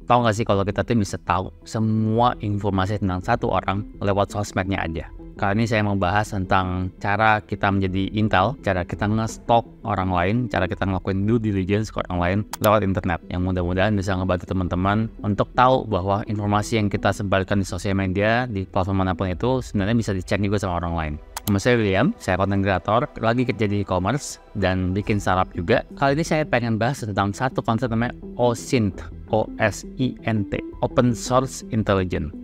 Tahu nggak sih kalau kita tuh bisa tahu semua informasi tentang satu orang lewat sosmednya aja. Kali ini saya mau bahas tentang cara kita menjadi intel, cara kita nge-stalk orang lain, cara kita ngelakuin due diligence ke orang lain lewat internet. Yang mudah-mudahan bisa ngebantu teman-teman untuk tahu bahwa informasi yang kita sebarkan di sosial media, di platform manapun itu sebenarnya bisa dicek juga sama orang lain. Nama saya William, saya content creator, lagi kerja di e-commerce dan bikin startup juga. Kali ini saya pengen bahas tentang satu konsep namanya OSINT, OSINT, Open Source Intelligence.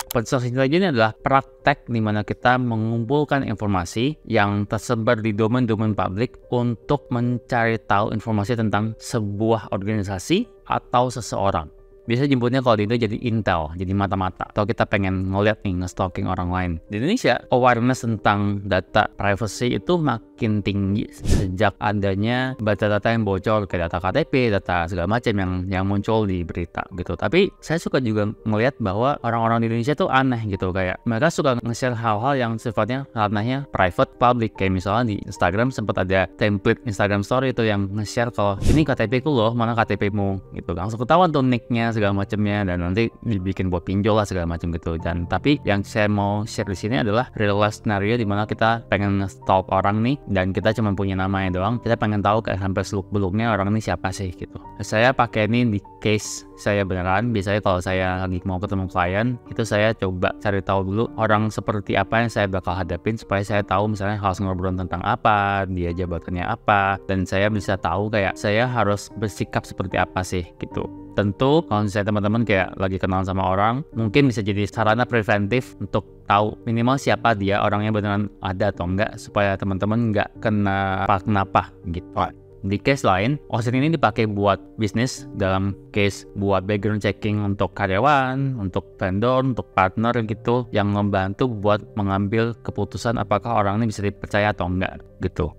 Open Source Intelligence adalah praktek di mana kita mengumpulkan informasi yang tersebar di domain-domain publik untuk mencari tahu informasi tentang sebuah organisasi atau seseorang. Biasa jemputnya kalau di Indo jadi intel, jadi mata-mata. Atau kita pengen ngeliat nih, nge-stalking orang lain. Di Indonesia, awareness tentang data privacy itu makin tinggi sejak adanya data-data yang bocor, kayak data KTP, data segala macam yang muncul di berita gitu. Tapi saya suka juga ngeliat bahwa orang-orang di Indonesia tuh aneh gitu, kayak mereka suka nge-share hal-hal yang sifatnya ranahnya private public. Kayak misalnya di Instagram sempat ada template Instagram story itu yang nge-share kalau ini KTP ku loh, mana KTP-mu gitu. Langsung ketahuan tuh nick-nya segala macamnya dan nanti dibikin buat pinjol lah segala macam gitu. Dan tapi yang saya mau share di sini adalah real life scenario di mana kita pengen stalk orang nih dan kita cuma punya namanya doang. Kita pengen tahu kayak hampir seluk-beluknya orang ini siapa sih gitu. Saya pakai ini di case saya beneran. Biasanya kalau saya lagi mau ketemu klien, itu saya coba cari tahu dulu orang seperti apa yang saya bakal hadapin supaya saya tahu misalnya harus ngobrol tentang apa, dia jabatannya apa, dan saya bisa tahu kayak saya harus bersikap seperti apa sih gitu. Tentu kalau misalnya teman-teman kayak lagi kenal sama orang, mungkin bisa jadi sarana preventif untuk tahu minimal siapa dia, orangnya beneran ada atau enggak, supaya teman-teman nggak kenapa gitu. Di case lain, OSINT ini dipakai buat bisnis, dalam case buat background checking untuk karyawan, untuk vendor, untuk partner gitu, yang membantu buat mengambil keputusan apakah orang ini bisa dipercaya atau enggak gitu.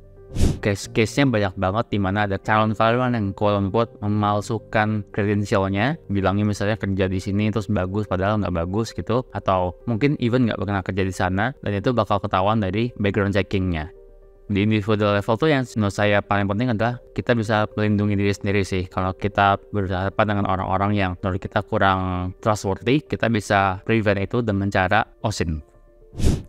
Case-nya banyak banget di mana ada calon karyawan yang quote-unquote memalsukan kredensialnya, bilangnya misalnya kerja di sini terus bagus padahal nggak bagus gitu, atau mungkin even nggak pernah kerja di sana, dan itu bakal ketahuan dari background checkingnya. Di individual level tuh yang menurut saya paling penting adalah kita bisa melindungi diri sendiri sih. Kalau kita berhadapan dengan orang-orang yang menurut kita kurang trustworthy, kita bisa prevent itu dengan cara OSINT.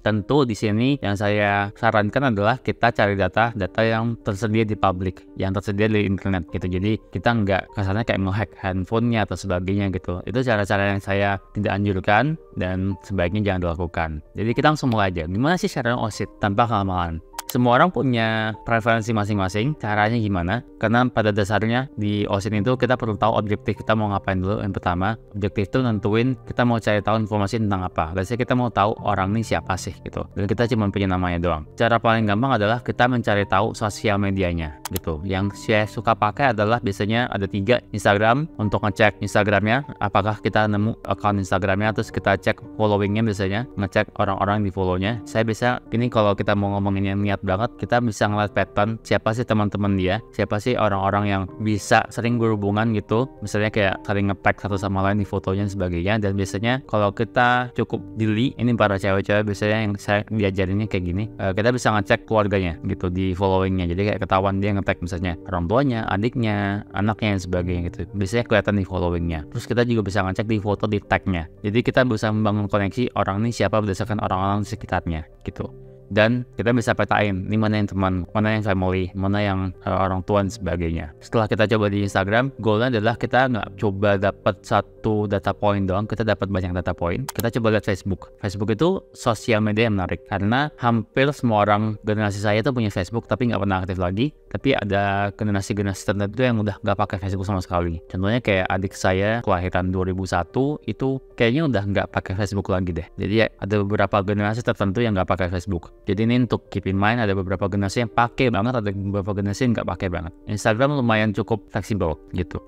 Tentu di sini yang saya sarankan adalah kita cari data yang tersedia di publik, yang tersedia di internet gitu. Jadi kita nggak kesannya kayak nge-hack handphonenya atau sebagainya gitu. Itu cara-cara yang saya tidak anjurkan dan sebaiknya jangan dilakukan. Jadi kita langsung mulai aja. Gimana sih caranya OSINT tanpa kelamaan? Semua orang punya preferensi masing-masing, caranya gimana? Karena pada dasarnya di OSINT itu kita perlu tahu objektif kita mau ngapain dulu. Yang pertama, objektif itu nentuin kita mau cari tahu informasi tentang apa. Biasanya kita mau tahu orang ini siapa sih gitu. Dan kita cuma punya namanya doang. Cara paling gampang adalah kita mencari tahu sosial medianya gitu. Yang saya suka pakai adalah biasanya ada 3, Instagram untuk ngecek Instagramnya, apakah kita nemu account Instagramnya, terus kita cek followingnya, biasanya ngecek orang-orang di follownya. Saya bisa, ini kalau kita mau ngomongin yang niat banget, kita bisa ngeliat pattern siapa sih teman-teman dia, siapa sih orang-orang yang bisa sering berhubungan gitu, misalnya kayak sering nge-tag satu sama lain di fotonya dan sebagainya. Dan biasanya kalau kita cukup jeli, ini para cewek-cewek biasanya yang saya diajarinnya kayak gini, kita bisa ngecek keluarganya gitu di followingnya. Jadi kayak ketahuan dia nge-tag misalnya orang tuanya, adiknya, anaknya dan sebagainya gitu, biasanya kelihatan di followingnya. Terus kita juga bisa ngecek di foto, di tagnya. Jadi kita bisa membangun koneksi orang ini siapa berdasarkan orang-orang di sekitarnya gitu. Dan kita bisa petain ini mana yang teman, mana yang family, mana yang orang tua dan sebagainya. Setelah kita coba di Instagram, goalnya adalah kita nggak coba dapat satu data point doang, kita dapat banyak data point. Kita coba lihat Facebook. Facebook itu sosial media yang menarik karena hampir semua orang generasi saya tuh punya Facebook tapi nggak pernah aktif lagi. Tapi ada generasi-generasi tertentu yang udah nggak pakai Facebook sama sekali. Contohnya kayak adik saya kelahiran 2001 itu kayaknya udah nggak pakai Facebook lagi deh. Jadi ada beberapa generasi tertentu yang nggak pakai Facebook. Jadi ini untuk keep in mind, ada beberapa generasi yang pakai banget, ada beberapa generasi yang nggak pakai banget. Instagram lumayan cukup fleksibel gitu.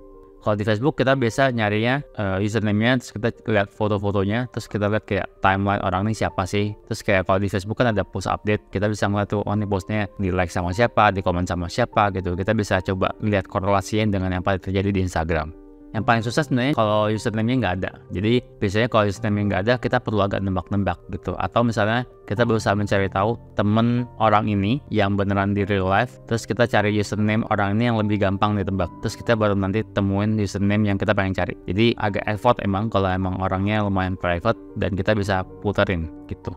Kalau di Facebook kita biasa nyarinya username-nya, terus kita lihat foto-fotonya, terus kita lihat kayak timeline orang ini siapa sih. Terus kayak kalau di Facebook kan ada post update, kita bisa ngeliat tuh oh ini postnya di like sama siapa, di komen sama siapa gitu. Kita bisa coba lihat korelasinya dengan yang paling terjadi di Instagram. Yang paling susah sebenarnya kalau username-nya nggak ada. Jadi biasanya kalau username-nya nggak ada, kita perlu agak nembak-nembak gitu. Atau misalnya kita berusaha mencari tahu temen orang ini yang beneran di real life, terus kita cari username orang ini yang lebih gampang ditebak. Terus kita baru nanti temuin username yang kita pengen cari. Jadi agak effort emang kalau emang orangnya lumayan private dan kita bisa puterin gitu.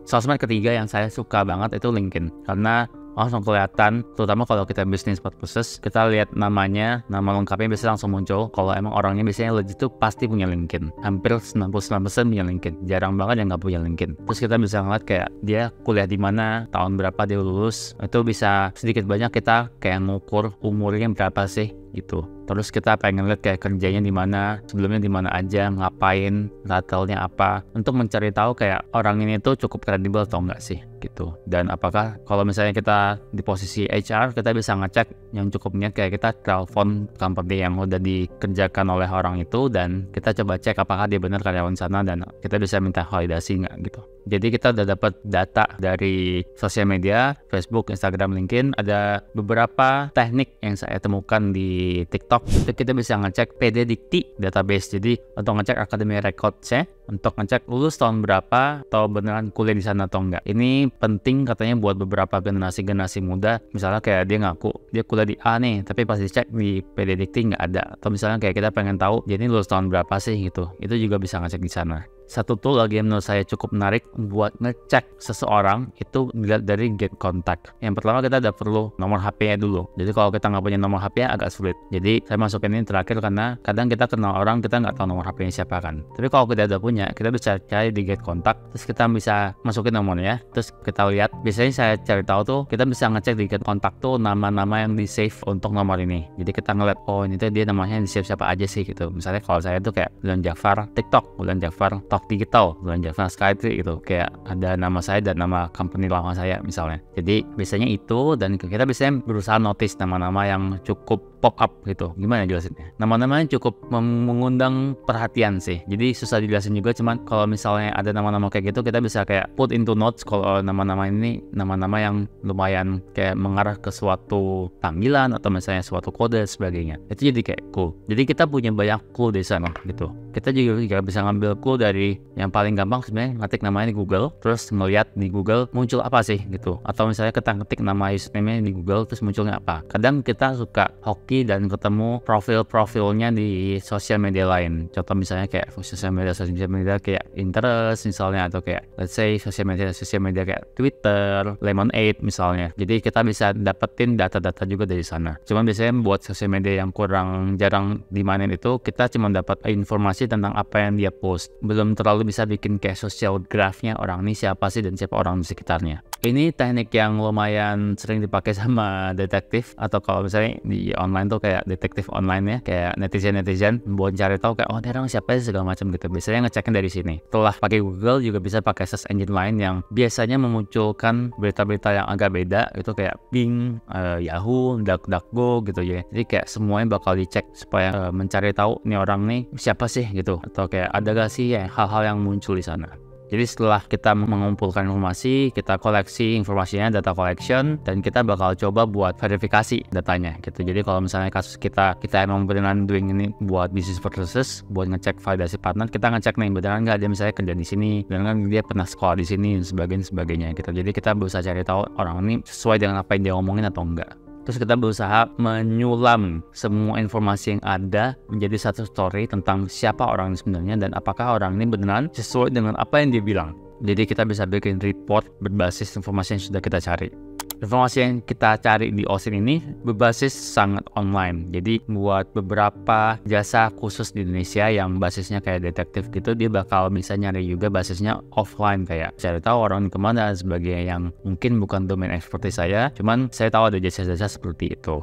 Sosmed ketiga yang saya suka banget itu LinkedIn, karena langsung kelihatan, terutama kalau kita bisnis purposes, kita lihat namanya, nama lengkapnya biasanya langsung muncul. Kalau emang orangnya biasanya legit tuh pasti punya LinkedIn. Hampir 99% punya LinkedIn. Jarang banget yang nggak punya LinkedIn. Terus kita bisa ngeliat kayak dia kuliah di mana, tahun berapa dia lulus. Itu bisa sedikit banyak kita kayak ngukur umurnya berapa sih gitu. Terus kita pengen lihat kayak kerjanya di mana, sebelumnya di mana aja, ngapain, latarnya apa, untuk mencari tahu kayak orang ini tuh cukup kredibel atau enggak sih gitu. Dan apakah kalau misalnya kita di posisi HR, kita bisa ngecek yang cukupnya kayak kita telepon company yang udah dikerjakan oleh orang itu dan kita coba cek apakah dia benar karyawan sana dan kita bisa minta validasi enggak gitu. Jadi kita udah dapat data dari sosial media, Facebook, Instagram, LinkedIn. Ada beberapa teknik yang saya temukan di TikTok. Itu kita bisa ngecek PDDikti database. Jadi untuk ngecek academic records-nya, untuk ngecek lulus tahun berapa atau beneran kuliah di sana atau enggak. Ini penting katanya buat beberapa generasi muda. Misalnya kayak dia ngaku dia kuliah di A nih, tapi pas dicek di PDDikti nggak ada. Atau misalnya kayak kita pengen tahu dia ini lulus tahun berapa sih gitu. Itu juga bisa ngecek di sana. Satu tool lagi yang menurut saya cukup menarik buat ngecek seseorang itu dilihat dari get contact. Yang pertama kita udah perlu nomor HP-nya dulu. Jadi kalau kita nggak punya nomor HP-nya agak sulit. Jadi saya masukin ini terakhir karena kadang kita kenal orang kita nggak tahu nomor HP-nya siapa kan. Tapi kalau kita udah punya, kita bisa cari di get contact. Terus kita bisa masukin nomornya. Terus kita lihat. Biasanya saya cari tahu tuh kita bisa ngecek di get contact tuh nama-nama yang di save untuk nomor ini. Jadi kita ngeliat oh ini tuh dia namanya yang di save siapa aja sih gitu. Misalnya kalau saya tuh kayak Wulan Jafar TikTok, Wulan Jafar Digital, Wulan Jafar Skytree gitu, kayak ada nama saya dan nama company lama saya misalnya. Jadi biasanya itu dan kita biasanya berusaha notice nama-nama yang cukup pop up gitu. Gimana jelasinnya? Nama-nama yang cukup mengundang perhatian sih. Jadi susah dijelasin juga, cuman kalau misalnya ada nama-nama kayak gitu kita bisa kayak put into notes kalau nama-nama ini nama-nama yang lumayan kayak mengarah ke suatu panggilan atau misalnya suatu kode dan sebagainya. Itu jadi kayak cool. Jadi kita punya banyak clue di sana gitu. Kita juga bisa ngambil clue dari yang paling gampang sebenarnya ngetik namanya di Google, terus ngeliat di Google muncul apa sih gitu. Atau misalnya kita ngetik nama username-nya di Google terus munculnya apa. Kadang kita suka hoki dan ketemu profil-profilnya di sosial media lain. Contoh misalnya kayak sosial media kayak Pinterest misalnya, atau kayak let's say sosial media kayak Twitter, Lemonade misalnya. Jadi kita bisa dapetin data-data juga dari sana. Cuman biasanya buat sosial media yang kurang jarang dimainin itu kita cuma dapat informasi tentang apa yang dia post. Belum terlalu bisa bikin kayak social graph-nya orang ini siapa sih dan siapa orang di sekitarnya. Ini teknik yang lumayan sering dipakai sama detektif, atau kalau misalnya di online tuh kayak detektif online ya, kayak netizen buat cari tahu kayak oh dia orang siapa sih segala macam gitu. Biasanya ngecekin dari sini. Setelah pakai Google juga bisa pakai search engine lain yang biasanya memunculkan berita-berita yang agak beda, itu kayak Bing, Yahoo, DuckDuckGo gitu ya. Jadi kayak semuanya bakal dicek supaya mencari tahu nih orang nih siapa sih gitu, atau kayak ada gak sih ya hal-hal yang muncul di sana. Jadi setelah kita mengumpulkan informasi, kita koleksi informasinya, data collection, dan kita bakal coba buat verifikasi datanya gitu. Jadi kalau misalnya kasus kita emang beneran doing ini buat business purposes, buat ngecek validasi partner, kita ngecek nih beneran nggak dia misalnya kerja di sini, beneran kan dia pernah sekolah di sini, dan sebagainya gitu. Jadi kita berusaha cari tahu orang ini sesuai dengan apa yang dia ngomongin atau enggak. Terus kita berusaha menyulam semua informasi yang ada menjadi satu story tentang siapa orang ini sebenarnya dan apakah orang ini beneran sesuai dengan apa yang dia bilang. Jadi kita bisa bikin report berbasis informasi yang sudah kita cari. Informasi yang kita cari di OSINT ini berbasis sangat online. Jadi buat beberapa jasa khusus di Indonesia yang basisnya kayak detektif gitu, dia bakal bisa nyari juga basisnya offline, kayak cari tahu orang kemana dan sebagainya, yang mungkin bukan domain expertise saya, cuman saya tahu ada jasa-jasa seperti itu.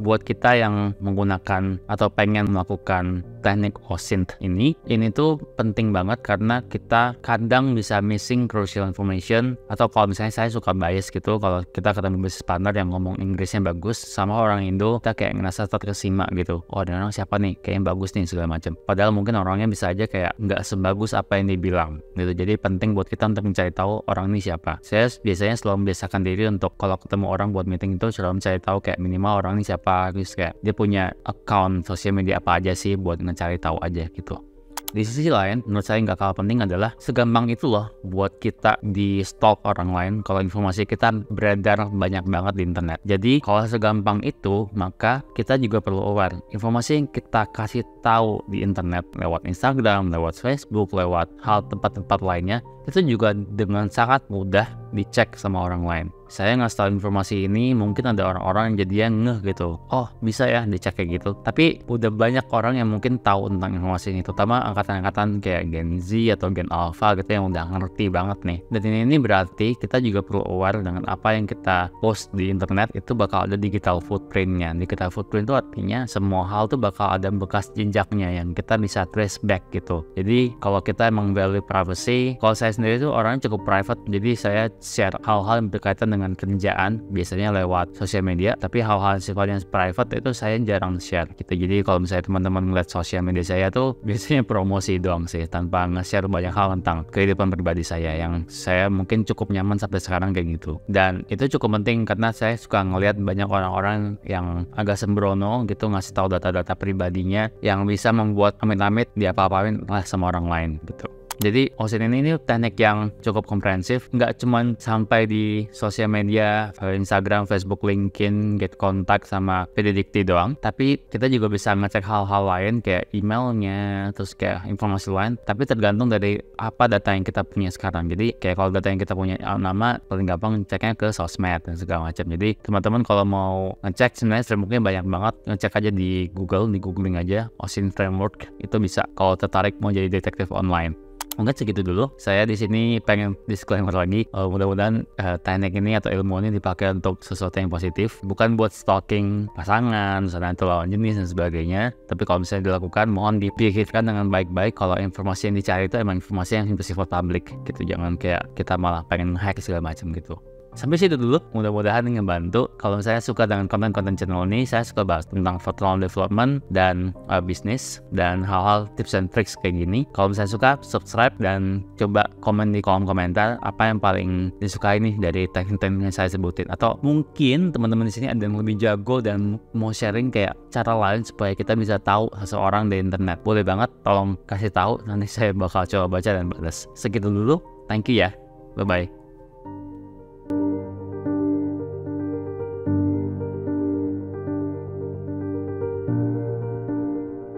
Buat kita yang menggunakan atau pengen melakukan teknik OSINT ini tuh penting banget karena kita kadang bisa missing crucial information, atau kalau misalnya saya suka bias gitu, kalau kita ketemu business partner yang ngomong Inggrisnya bagus sama orang Indo, kita kayak ngerasa terkesima gitu, oh ada orang siapa nih kayaknya bagus nih segala macam, padahal mungkin orangnya bisa aja kayak nggak sebagus apa yang dibilang gitu. Jadi penting buat kita untuk mencari tahu orang ini siapa. Saya biasanya selalu membiasakan diri untuk kalau ketemu orang buat meeting itu selalu mencari tahu kayak minimal orang ini siapa siapa, terus kayak dia punya account sosial media apa aja sih buat mencari tahu aja gitu. Di sisi lain, menurut saya nggak kalah penting adalah segampang itu loh buat kita di stalk orang lain kalau informasi kita beredar banyak banget di internet. Jadi kalau segampang itu, maka kita juga perlu aware. Informasi yang kita kasih tahu di internet lewat Instagram, lewat Facebook, lewat hal tempat-tempat lainnya, itu juga dengan sangat mudah dicek sama orang lain. Saya ngasih tahu informasi ini, mungkin ada orang-orang yang jadinya ngeh gitu. Oh, bisa ya dicek kayak gitu. Tapi udah banyak orang yang mungkin tahu tentang informasi ini, terutama angkatan-angkatan kayak Gen Z atau Gen Alpha gitu yang udah ngerti banget nih. Dan ini berarti kita juga perlu aware dengan apa yang kita post di internet itu bakal ada digital footprint-nya. Digital footprint itu artinya semua hal tuh bakal ada bekas jejaknya yang kita bisa trace back gitu. Jadi kalau kita emang value privacy, kalau saya sendiri tuh orangnya cukup private, jadi saya share hal-hal yang berkaitan dengan kerjaan biasanya lewat sosial media, tapi hal-hal sifatnya private itu saya jarang share gitu. Jadi kalau misalnya teman-teman ngeliat sosial media saya tuh biasanya promosi doang sih, tanpa nge-share banyak hal tentang kehidupan pribadi saya yang saya mungkin cukup nyaman sampai sekarang kayak gitu. Dan itu cukup penting karena saya suka ngeliat banyak orang-orang yang agak sembrono gitu ngasih tahu data-data pribadinya yang bisa membuat amit-amit diapa-apain lah sama orang lain gitu. Jadi OSINT ini teknik yang cukup komprehensif, nggak cuma sampai di sosial media, Instagram, Facebook, LinkedIn, get kontak sama PDDikti doang, tapi kita juga bisa ngecek hal-hal lain kayak emailnya, terus kayak informasi lain, tapi tergantung dari apa data yang kita punya sekarang. Jadi kayak kalau data yang kita punya nama, paling gampang ceknya ke sosmed dan segala macam. Jadi teman-teman kalau mau ngecek sebenarnya frameworknya banyak banget, ngecek aja di Google, di googling aja OSINT framework, itu bisa kalau tertarik mau jadi detektif online. Mungkin segitu dulu. Saya di sini pengen disclaimer lagi. Mudah-mudahan teknik ini atau ilmu ini dipakai untuk sesuatu yang positif, bukan buat stalking pasangan, misalnya itu lawan jenis dan sebagainya. Tapi kalau misalnya dilakukan, mohon dipikirkan dengan baik-baik kalau informasi yang dicari itu emang informasi yang bersifat publik gitu. Jangan kayak kita malah pengen hack segala macam gitu. Sampai situ dulu, mudah-mudahan ini ngebantu. Kalau misalnya suka dengan konten-konten channel ini, saya suka bahas tentang personal development dan bisnis dan hal-hal tips and tricks kayak gini. Kalau misalnya suka, subscribe dan coba komen di kolom komentar apa yang paling disukai nih dari teknik-teknik yang saya sebutin. Atau mungkin teman-teman di sini ada yang lebih jago dan mau sharing kayak cara lain supaya kita bisa tahu seseorang di internet. Boleh banget, tolong kasih tahu. Nanti saya bakal coba baca dan balas. Segitu dulu, thank you ya, bye-bye.